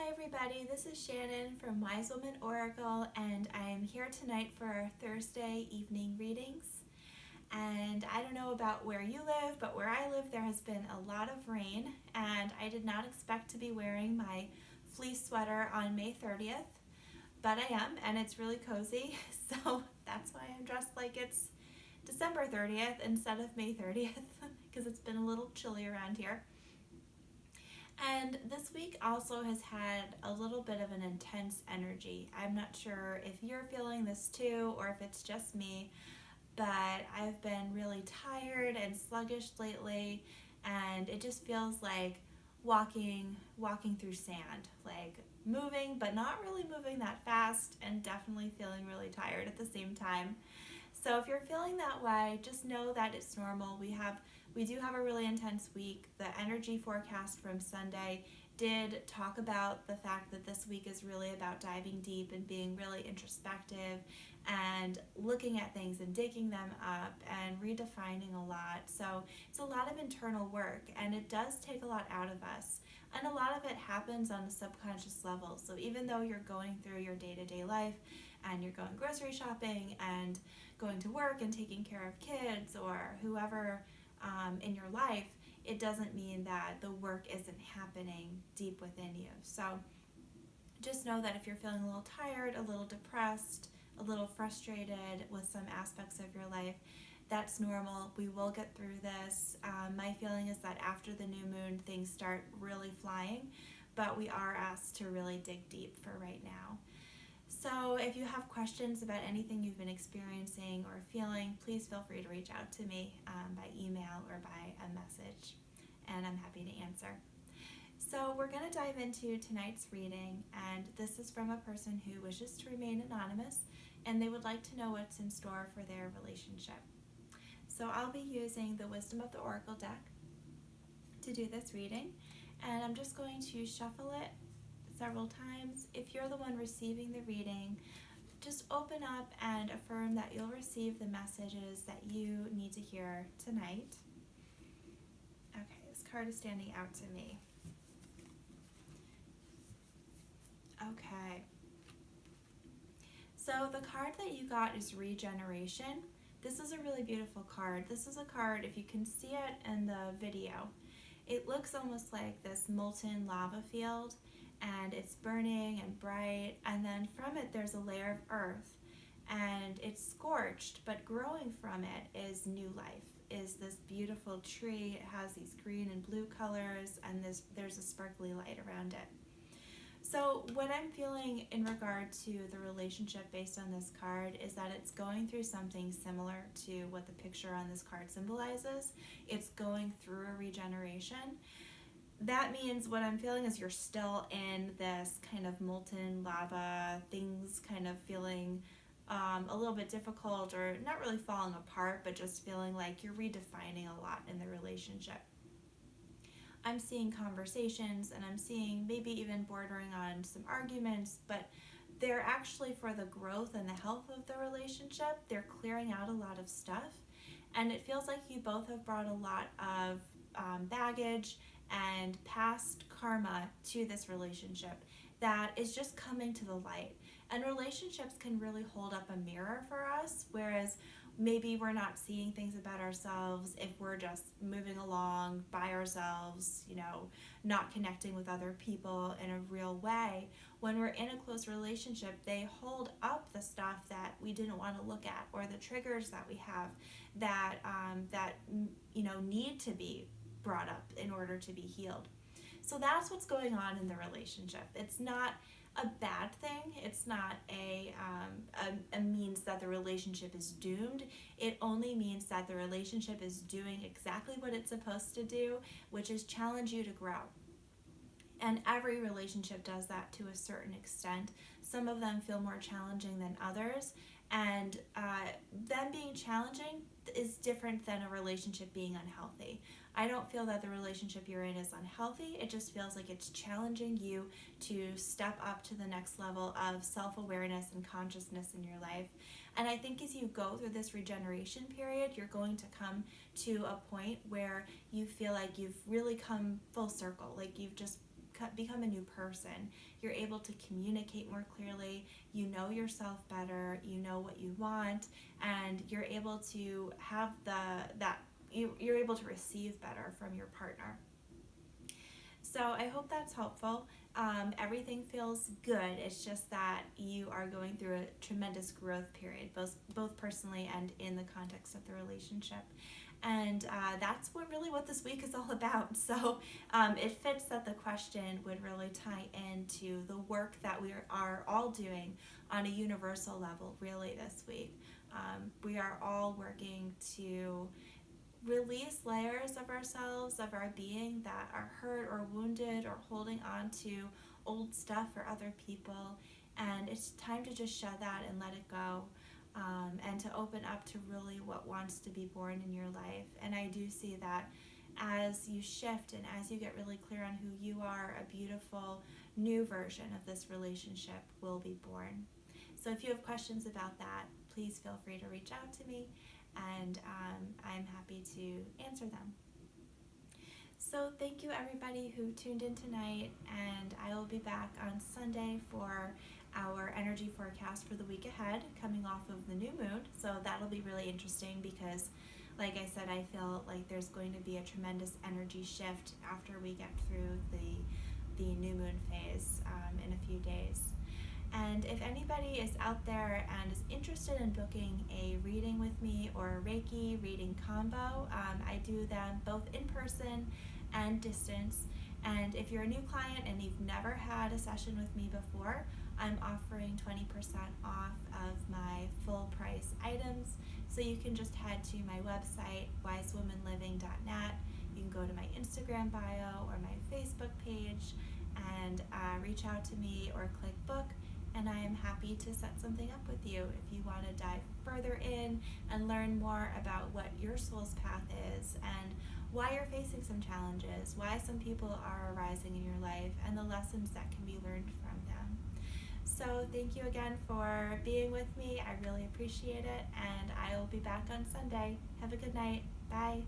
Hi everybody, this is Shannon from Wise Woman Oracle, and I'm here tonight for our Thursday evening readings. And I don't know about where you live, but where I live there has been a lot of rain, and I did not expect to be wearing my fleece sweater on May 30th, but I am, and it's really cozy, so that's why I'm dressed like it's December 30th instead of May 30th, because it's been a little chilly around here. And this week also has had a little bit of an intense energy. I'm not sure if you're feeling this too or if it's just me, but I've been really tired and sluggish lately, and it just feels like walking through sand, like moving but not really moving that fast, and definitely feeling really tired at the same time. So if you're feeling that way, just know that it's normal. We do have a really intense week. The energy forecast from Sunday did talk about the fact that this week is really about diving deep and being really introspective and looking at things and digging them up and redefining a lot. So it's a lot of internal work, and it does take a lot out of us. And a lot of it happens on a subconscious level. So even though you're going through your day-to-day life and you're going grocery shopping and going to work and taking care of kids or whoever in your life, it doesn't mean that the work isn't happening deep within you. So just know that if you're feeling a little tired, a little depressed, a little frustrated with some aspects of your life, that's normal. We will get through this. My feeling is that after the new moon, things start really flying, but we are asked to really dig deep for right now. So if you have questions about anything you've been experiencing or feeling, please feel free to reach out to me by email or by a message, and I'm happy to answer. So we're going to dive into tonight's reading, and this is from a person who wishes to remain anonymous, and they would like to know what's in store for their relationship. So I'll be using the Wisdom of the Oracle deck to do this reading, and I'm just going to shuffle it several times. If you're the one receiving the reading, just open up and affirm that you'll receive the messages that you need to hear tonight. Okay, this card is standing out to me. Okay. So the card that you got is Regeneration. This is a really beautiful card. This is a card, if you can see it in the video, it looks almost like this molten lava field, and it's burning and bright, and then from it there's a layer of earth, and it's scorched, but growing from it is new life, is this beautiful tree. It has these green and blue colors, and there's a sparkly light around it. So what I'm feeling in regard to the relationship based on this card is that it's going through something similar to what the picture on this card symbolizes. It's going through a regeneration. That means what I'm feeling is you're still in this kind of molten lava, things kind of feeling a little bit difficult, or not really falling apart, but just feeling like you're redefining a lot in the relationship. I'm seeing conversations, and I'm seeing maybe even bordering on some arguments, but they're actually for the growth and the health of the relationship. They're clearing out a lot of stuff, and it feels like you both have brought a lot of baggage and past karma to this relationship that is just coming to the light. And relationships can really hold up a mirror for us, whereas maybe we're not seeing things about ourselves if we're just moving along by ourselves, not connecting with other people in a real way. When we're in a close relationship, they hold up the stuff that we didn't want to look at, or the triggers that we have that need to be brought up in order to be healed. So that's what's going on in the relationship. It's not a bad thing. It's not a means that the relationship is doomed. It only means that the relationship is doing exactly what it's supposed to do, which is challenge you to grow. And every relationship does that to a certain extent. Some of them feel more challenging than others, and them being challenging is different than a relationship being unhealthy. I don't feel that the relationship you're in is unhealthy. It just feels like it's challenging you to step up to the next level of self-awareness and consciousness in your life. And I think as you go through this regeneration period, you're going to come to a point where you feel like you've really come full circle, like you've just become a new person. You're able to communicate more clearly, you know yourself better, you know what you want, and you're able to have you're able to receive better from your partner. So I hope that's helpful. Everything feels good. It's just that you are going through a tremendous growth period, both personally and in the context of the relationship. And that's what this week is all about. So it fits that the question would really tie into the work that we are all doing on a universal level, really, this week. We are all working to release layers of ourselves, of our being that are hurt or wounded or holding on to old stuff for other people. And it's time to just shed that and let it go, and to open up to really what wants to be born in your life. And I do see that as you shift and as you get really clear on who you are, a beautiful new version of this relationship will be born. So if you have questions about that, please feel free to reach out to me, and I'm happy to answer them. So thank you everybody who tuned in tonight, and I will be back on Sunday for our energy forecast for the week ahead, coming off of the new moon. So that'll be really interesting because, like I said, I feel like there's going to be a tremendous energy shift after we get through the new moon phase in a few days. And if anybody is out there and is interested in booking a reading with me or a Reiki reading combo, I do them both in person and distance. And if you're a new client and you've never had a session with me before, I'm offering 20% off of my full price items. So you can just head to my website, wisewomanliving.net. You can go to my Instagram bio or my Facebook page and reach out to me or click book. And I am happy to set something up with you if you want to dive further in and learn more about what your soul's path is and why you're facing some challenges, why some people are arising in your life, and the lessons that can be learned from them. So thank you again for being with me. I really appreciate it, and I will be back on Sunday. Have a good night. Bye.